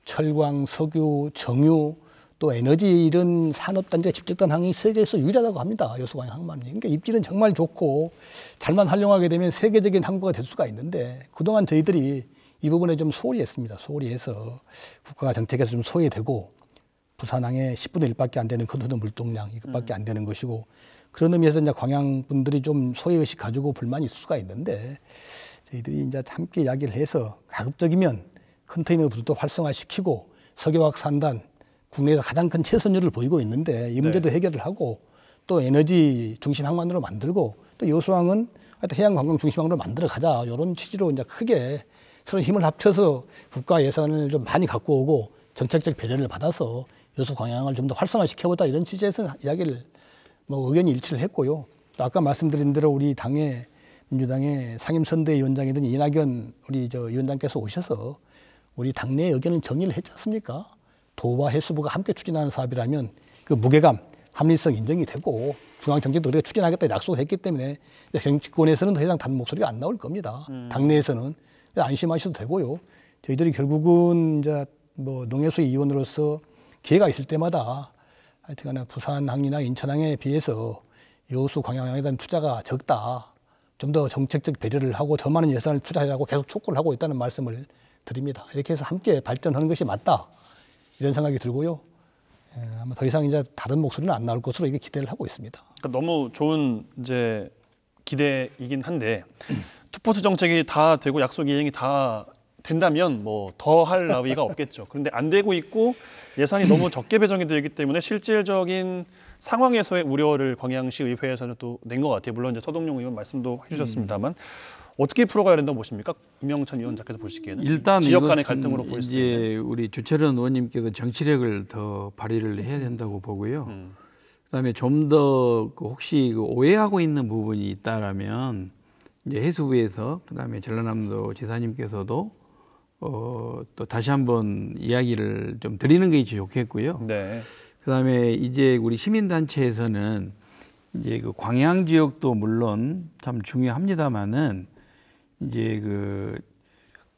[SPEAKER 2] 철광, 석유, 정유 또 에너지 이런 산업단지가 집적된 항이 세계에서 유일하다고 합니다. 여수광양 항만이. 그러니까 입지는 정말 좋고 잘만 활용하게 되면 세계적인 항구가 될 수가 있는데 그동안 저희들이 이 부분에 좀 소홀히 했습니다. 소홀히 해서 국가가 정책에서 좀 소외되고 부산항에 10분의 1밖에 안 되는 컨테이너 물동량 이것밖에 안 되는 것이고 그런 의미에서 이제 광양 분들이 좀 소외의식 가지고 불만이 있을 수가 있는데 저희들이 이제 함께 이야기를 해서 가급적이면 컨테이너 부두도 활성화시키고 석유화학 산단 국내에서 가장 큰 최선율을 보이고 있는데 이 문제도 해결을 하고 또 에너지 중심 항만으로 만들고 또 여수항은 하여튼 해양 관광 중심항으로 만들어 가자 이런 취지로 이제 크게 서로 힘을 합쳐서 국가 예산을 좀 많이 갖고 오고 정책적 배려를 받아서 여수 광양을 좀 더 활성화시켜보자 이런 취지에서 이야기를 뭐 의견이 일치를 했고요. 또 아까 말씀드린 대로 우리 당의 민주당의 상임선대위원장이던 이낙연 우리 저 위원장께서 오셔서 우리 당내의 의견을 정리를 했지 않습니까? 도와 해수부가 함께 추진하는 사업이라면 그 무게감, 합리성 인정이 되고 중앙정책도 우리가 추진하겠다 약속을 했기 때문에 정치권에서는 더 이상 다른 목소리가 안 나올 겁니다. 당내에서는 안심하셔도 되고요. 저희들이 결국은 이제 뭐 농해수 위원으로서 기회가 있을 때마다 하여튼간에 부산항이나 인천항에 비해서 여수 광양항에 대한 투자가 적다. 좀 더 정책적 배려를 하고 더 많은 예산을 투자하라고 계속 촉구를 하고 있다는 말씀을 드립니다. 이렇게 해서 함께 발전하는 것이 맞다. 이런 생각이 들고요. 아마 더 이상 이제 다른 목소리는 안 나올 것으로 이게 기대를 하고 있습니다.
[SPEAKER 1] 그러니까 너무 좋은 이제 기대이긴 한데 투포트 정책이 다 되고 약속 이행이 다 된다면 뭐 더 할 나위가 없겠죠. 그런데 안 되고 있고 예산이 너무 적게 배정이 되기 때문에 실질적인 상황에서의 우려를 광양시 의회에서는 또 낸 것 같아요. 물론 이제 서동용 의원 말씀도 해주셨습니다만 어떻게 풀어가야 된다고 보십니까? 임영찬 위원장께서 보시기에는
[SPEAKER 3] 일단
[SPEAKER 1] 지역 간의 갈등으로 보일 때
[SPEAKER 3] 이제 우리 주철현 의원님께서 정치력을 더 발휘를 해야 된다고 보고요. 그다음에 좀 더 혹시 오해하고 있는 부분이 있다라면 이제 해수부에서 그다음에 전라남도 지사님께서도 또 다시 한번 이야기를 좀 드리는 게 좋겠고요.
[SPEAKER 1] 네.
[SPEAKER 3] 그다음에 이제 우리 시민단체에서는 이제 그 광양 지역도 물론 참 중요합니다만은 이제 그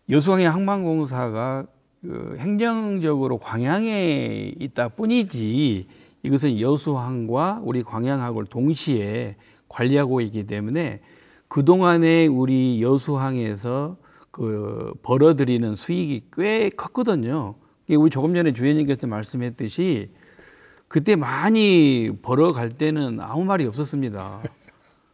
[SPEAKER 3] 여수광양 항만공사가 그 행정적으로 광양에 있다 뿐이지 이것은 여수항과 우리 광양항을 동시에 관리하고 있기 때문에 그동안에 우리 여수항에서 그 벌어들이는 수익이 꽤 컸거든요. 우리 조금 전에 주 의원님께서 말씀했듯이 그때 많이 벌어갈 때는 아무 말이 없었습니다.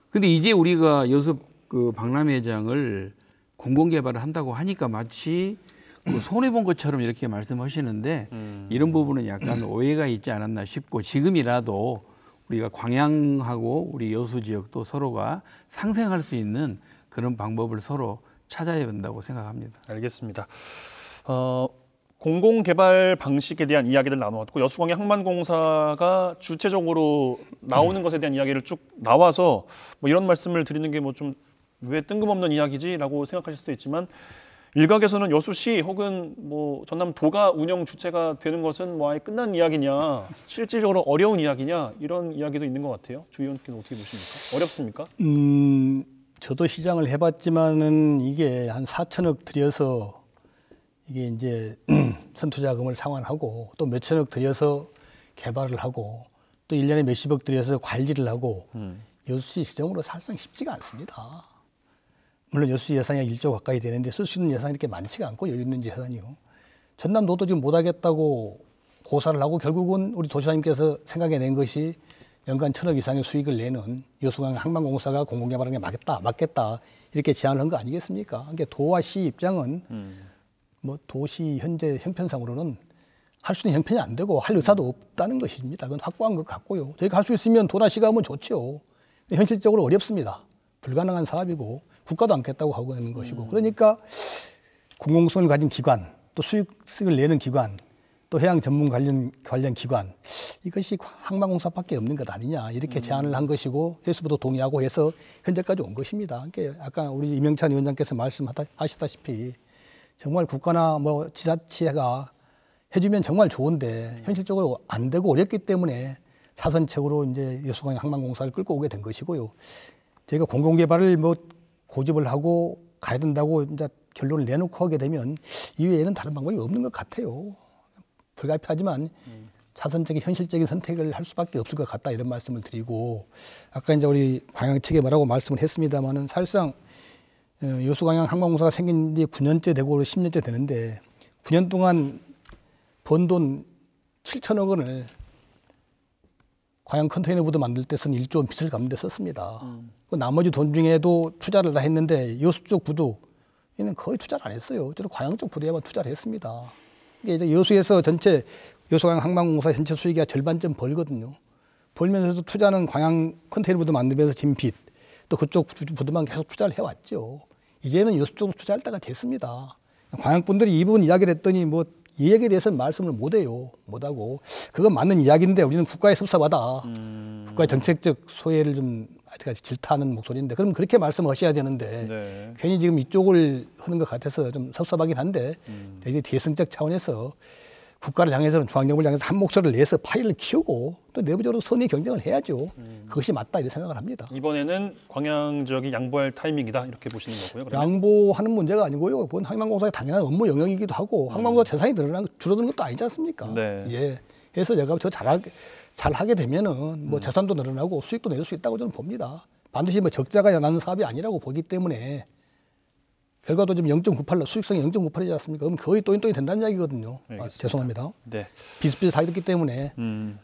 [SPEAKER 3] 근데 이제 우리가 여수 그 박람회장을 공공개발을 한다고 하니까 마치 그 손해본 것처럼 이렇게 말씀하시는데 이런 부분은 약간 오해가 있지 않았나 싶고 지금이라도 우리가 광양하고 우리 여수 지역도 서로가 상생할 수 있는 그런 방법을 서로 찾아야 된다고 생각합니다.
[SPEAKER 1] 알겠습니다. 공공개발 방식에 대한 이야기를 나누었고 여수광양 항만공사가 주체적으로 나오는 것에 대한 이야기를 쭉 나와서 뭐 이런 말씀을 드리는 게 뭐 좀 왜 뜬금없는 이야기지라고 생각하실 수도 있지만 일각에서는 여수시 혹은 뭐 전남도가 운영 주체가 되는 것은 뭐 아예 끝난 이야기냐, 실질적으로 어려운 이야기냐 이런 이야기도 있는 것 같아요. 주 의원께는 어떻게 보십니까? 어렵습니까?
[SPEAKER 2] 저도 시장을 해봤지만은 이게 한 4천억 들여서 이게 이제 선투자금을 상환하고 또 몇천억 들여서 개발을 하고 또 1년에 몇십억 들여서 관리를 하고 여수시 시정으로 사실상 쉽지가 않습니다. 물론 여수시 예산이 1조 가까이 되는데 쓸 수 있는 예산이 이렇게 많지가 않고 여유 있는 예산이요. 전남도도 지금 못하겠다고 고사를 하고 결국은 우리 도시장님께서 생각해낸 것이 연간 1,000억 이상의 수익을 내는 여수광양 항만공사가 공공개발하는 게 맞겠다 이렇게 제안을 한 거 아니겠습니까? 그러니까 도와 시 입장은 뭐 도시 현재 형편상으로는 할 수 있는 형편이 안 되고 할 의사도 없다는 것입니다. 그건 확고한 것 같고요. 저희가 할 수 있으면 도나 시가 하면 좋죠. 현실적으로 어렵습니다. 불가능한 사업이고 국가도 않겠다고 하고 있는 것이고 그러니까 공공성을 가진 기관 또 수익을 내는 기관 또 해양 전문 관련 기관 이것이 항만공사밖에 없는 것 아니냐 이렇게 제안을 한 것이고 해수부도 동의하고 해서 현재까지 온 것입니다. 그러니까 아까 우리 임영찬 위원장께서 말씀하시다시피 정말 국가나 뭐 지자체가 해주면 정말 좋은데 현실적으로 안 되고 어렵기 때문에 사선책으로 이제 여수광양 항만공사를 끌고 오게 된 것이고요. 저희가 공공개발을 뭐 고집을 하고 가야 된다고 이제 결론을 내놓고 하게 되면 이외에는 다른 방법이 없는 것 같아요. 불가피하지만 차선적인 현실적인 선택을 할 수밖에 없을 것 같다 이런 말씀을 드리고 아까 이제 우리 광양 측에 뭐라고 말씀을 했습니다만은 사실상 여수광양 항만공사가 생긴 지 9년째 되고 10년째 되는데 9년 동안 번 돈 7천억 원을 광양 컨테이너부도 만들 때 쓴 1조 원 빚을 갚는 데 썼습니다. 그 나머지 돈 중에도 투자를 다 했는데 여수 쪽 부도 얘는 거의 투자를 안 했어요. 저는 광양 쪽 부대에만 투자를 했습니다. 이게 이제 여수에서 전체 여수광양 항만공사 전체 수익이 절반쯤 벌거든요. 벌면서도 투자는 광양 컨테이너부도 만들면서 진 빚, 또 그쪽 부도만 계속 투자를 해왔죠. 이제는 여수 쪽으로 투자할 때가 됐습니다. 광양 분들이 이 부분 이야기를 했더니 뭐 이 얘기에 대해서는 말씀을 못해요. 못하고 그건 맞는 이야기인데 우리는 국가의 섭섭하다. 국가의 정책적 소외를 좀 아직까지 질타하는 목소리인데 그럼 그렇게 말씀하셔야 되는데
[SPEAKER 1] 네.
[SPEAKER 2] 괜히 지금 이쪽을 하는 것 같아서 좀 섭섭하긴 한데 되게 대승적 차원에서 국가를 향해서는 중앙정부를 향해서 한 목소리를 내서 파일을 키우고 또 내부적으로 선의 경쟁을 해야죠. 그것이 맞다 이렇게 생각을 합니다.
[SPEAKER 1] 이번에는 광양 지역이 양보할 타이밍이다 이렇게 보시는 거고요. 그러면?
[SPEAKER 2] 양보하는 문제가 아니고요. 그건 항만공사의 당연한 업무 영역이기도 하고 항만공사 재산이 줄어드는 것도 아니지 않습니까?
[SPEAKER 1] 네.
[SPEAKER 2] 예. 그래서 제가 더 잘하게 되면은 뭐 재산도 늘어나고 수익도 낼 수 있다고 저는 봅니다. 반드시 뭐 적자가 나는 사업이 아니라고 보기 때문에 결과도 지금 0.98로 수익성이 0.98이지 않습니까? 그럼 거의 또인또인 된다는 이야기거든요. 죄송합니다.
[SPEAKER 1] 네.
[SPEAKER 2] 비슷비슷하게 됐기 때문에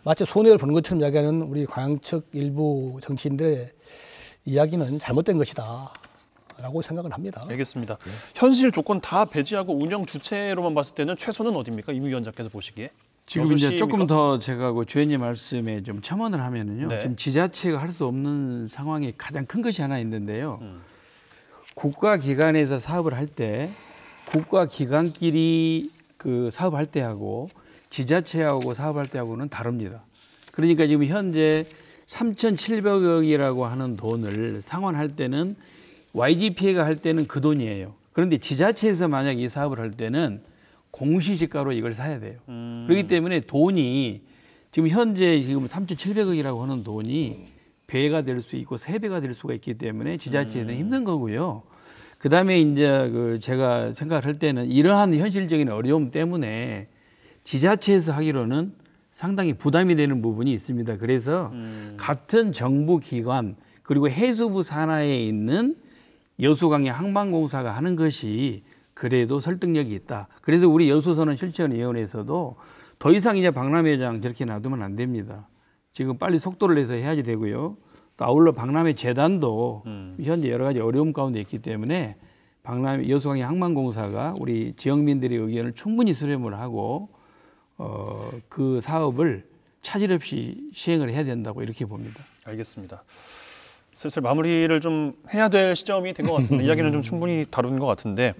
[SPEAKER 2] 마치 손해를 보는 것처럼 이야기하는 우리 광양 측 일부 정치인들의 이야기는 잘못된 것이다. 않을까라고 생각을 합니다.
[SPEAKER 1] 알겠습니다. 현실 조건 다 배제하고 운영 주체로만 봤을 때는 최소는 어디입니까? 임 위원장께서 보시기에?
[SPEAKER 3] 지금 이제
[SPEAKER 1] 여수시입니까?
[SPEAKER 3] 조금 더 제가 그 주연님 말씀에 좀 첨언을 하면은요.
[SPEAKER 1] 네.
[SPEAKER 3] 지금 지자체가 할 수 없는 상황이 가장 큰 것이 하나 있는데요. 국가기관에서 사업을 할 때 국가기관끼리 그 사업할 때하고 지자체하고 사업할 때하고는 다릅니다. 그러니까 지금 현재 3,700억이라고 하는 돈을 상환할 때는 YGPA가 할 때는 그 돈이에요. 그런데 지자체에서 만약 이 사업을 할 때는 공시지가로 이걸 사야 돼요. 그렇기 때문에 돈이 지금 현재 지금 3,700억이라고 하는 돈이 배가 될 수 있고 3배가 될 수가 있기 때문에 지자체에서는 힘든 거고요. 그다음에 이제 그 제가 생각을 할 때는 이러한 현실적인 어려움 때문에 지자체에서 하기로는 상당히 부담이 되는 부분이 있습니다. 그래서 같은 정부 기관 그리고 해수부 산하에 있는 여수광역 항만공사가 하는 것이 그래도 설득력이 있다. 그래서 우리 여수선언실천위원회에서도 더 이상 이제 박람회장 저렇게 놔두면 안 됩니다. 지금 빨리 속도를 내서 해야지 되고요. 또 아울러 박람회 재단도 현재 여러 가지 어려움 가운데 있기 때문에 박람회 여수광역 항만공사가 우리 지역민들의 의견을 충분히 수렴을 하고 그 사업을 차질 없이 시행을 해야 된다고 이렇게 봅니다.
[SPEAKER 1] 알겠습니다. 슬슬 마무리를 좀 해야 될 시점이 된 것 같습니다. 이야기는 좀 충분히 다룬 것 같은데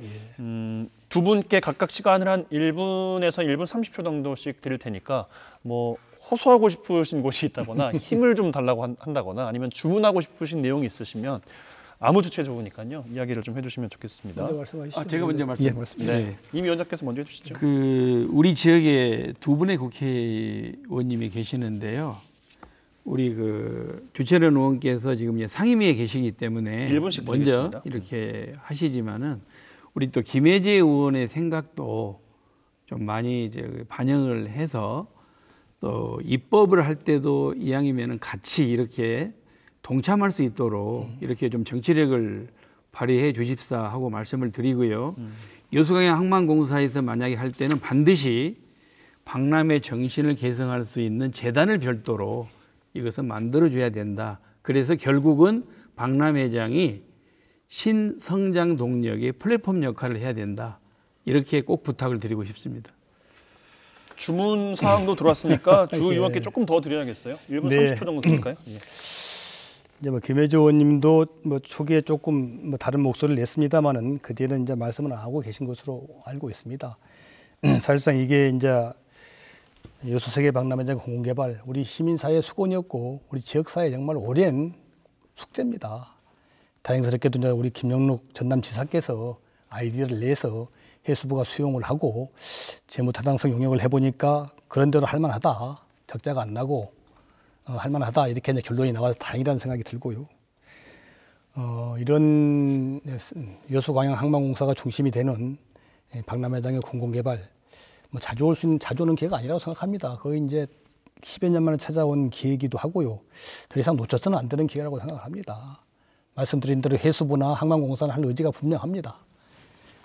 [SPEAKER 1] 두 분께 각각 시간을 한 1분에서 1분 30초 정도씩 드릴 테니까 뭐 호소하고 싶으신 곳이 있다거나 힘을 좀 달라고 한다거나 아니면 주문하고 싶으신 내용이 있으시면 아무 주체 좋으니까요. 이야기를 좀 해주시면 좋겠습니다.
[SPEAKER 2] 네, 말씀하시죠.
[SPEAKER 3] 제가 먼저
[SPEAKER 2] 예, 말씀드립니다.
[SPEAKER 1] 네. 임 위원장께서 먼저 해주시죠.
[SPEAKER 3] 그 우리 지역에 두 분의 국회의원님이 계시는데요. 우리 그 주철현 의원께서 지금 이제 상임위에 계시기 때문에
[SPEAKER 1] 1분씩
[SPEAKER 3] 먼저
[SPEAKER 1] 드리겠습니다.
[SPEAKER 3] 이렇게 하시지만은 우리 또 김혜재 의원의 생각도 좀 많이 이제 반영을 해서 또 입법을 할 때도 이왕이면은 같이 이렇게 동참할 수 있도록 이렇게 좀 정치력을 발휘해 주십사 하고 말씀을 드리고요. 여수광역 항만공사에서 만약에 할 때는 반드시 박람회 정신을 계승할 수 있는 재단을 별도로 이것은 만들어줘야 된다. 그래서 결국은 박람회장이 신성장 동력의 플랫폼 역할을 해야 된다. 이렇게 꼭 부탁을 드리고 싶습니다.
[SPEAKER 1] 주문 사항도 들어왔으니까 주 의원께 조금 더 드려야겠어요. 1분
[SPEAKER 2] 네.
[SPEAKER 1] 30초 정도 드릴까요? 예.
[SPEAKER 2] 이제 뭐 김혜주 의원님도 뭐 초기에 조금 뭐 다른 목소리를 냈습니다만은 그 뒤에는 이제 말씀을 안 하고 계신 것으로 알고 있습니다. 사실상 이게 이제 여수 세계 박람회장 공공개발 우리 시민사회 수건이었고 우리 지역사회 정말 오랜 숙제입니다. 다행스럽게도 이제 우리 김영록 전남지사께서 아이디어를 내서 해수부가 수용을 하고 재무타당성 용역을 해보니까 그런 대로 할만하다, 적자가 안 나고 할만하다 이렇게 이제 결론이 나와서 다행이라는 생각이 들고요. 이런 여수광역 항만공사가 중심이 되는 박람회장의 공공개발 뭐 자주 올 수 있는 자주 오는 기회가 아니라고 생각합니다. 거의 이제 10여 년 만에 찾아온 기회이기도 하고요. 더 이상 놓쳐서는 안 되는 기회라고 생각을 합니다. 말씀드린 대로 해수부나 항만공사는 할 의지가 분명합니다.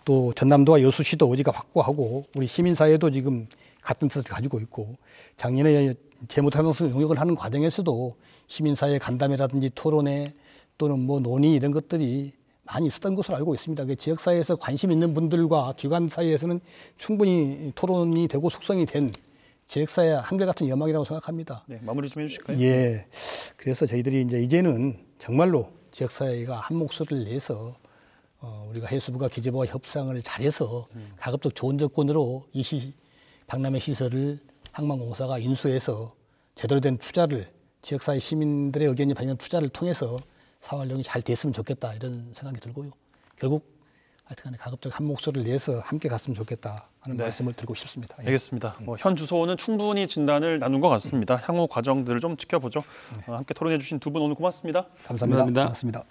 [SPEAKER 2] 또 전남도와 여수시도 의지가 확고하고 우리 시민사회도 지금 같은 뜻을 가지고 있고 작년에 재무타당성 용역을 하는 과정에서도 시민사회 간담회라든지 토론회 또는 뭐 논의 이런 것들이 많이 있었던 것으로 알고 있습니다. 지역사회에서 관심 있는 분들과 기관 사이에서는 충분히 토론이 되고 숙성이 된 지역사회 한결같은 여망이라고 생각합니다.
[SPEAKER 1] 네, 마무리 좀 해주실까요?
[SPEAKER 2] 예. 그래서 저희들이 이제는 정말로 지역사회가 한 목소리를 내서 우리가 해수부가 기재부와 협상을 잘해서 가급적 좋은 조건으로 이 박람회 시설을 항만공사가 인수해서 제대로 된 투자를 지역사회 시민들의 의견이 반영된 투자를 통해서 사활용이 잘 됐으면 좋겠다 이런 생각이 들고요. 결국 하여튼간에 가급적 한 목소리를 내서 함께 갔으면 좋겠다 하는 말씀을 드리고 싶습니다. 예.
[SPEAKER 1] 알겠습니다. 현 주소는 충분히 진단을 나눈 것 같습니다. 향후 과정들을 좀 지켜보죠. 함께 토론해 주신 두 분 오늘 고맙습니다.
[SPEAKER 2] 감사합니다. 고맙습니다.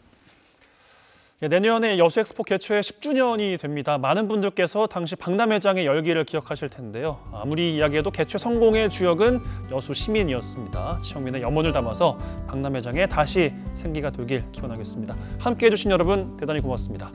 [SPEAKER 1] 예, 내년에 여수엑스포 개최 10주년이 됩니다. 많은 분들께서 당시 박람회장의 열기를 기억하실 텐데요. 아무리 이야기해도 개최 성공의 주역은 여수 시민이었습니다. 지역민의 염원을 담아서 박람회장에 다시 생기가 돌길 기원하겠습니다. 함께해 주신 여러분 대단히 고맙습니다.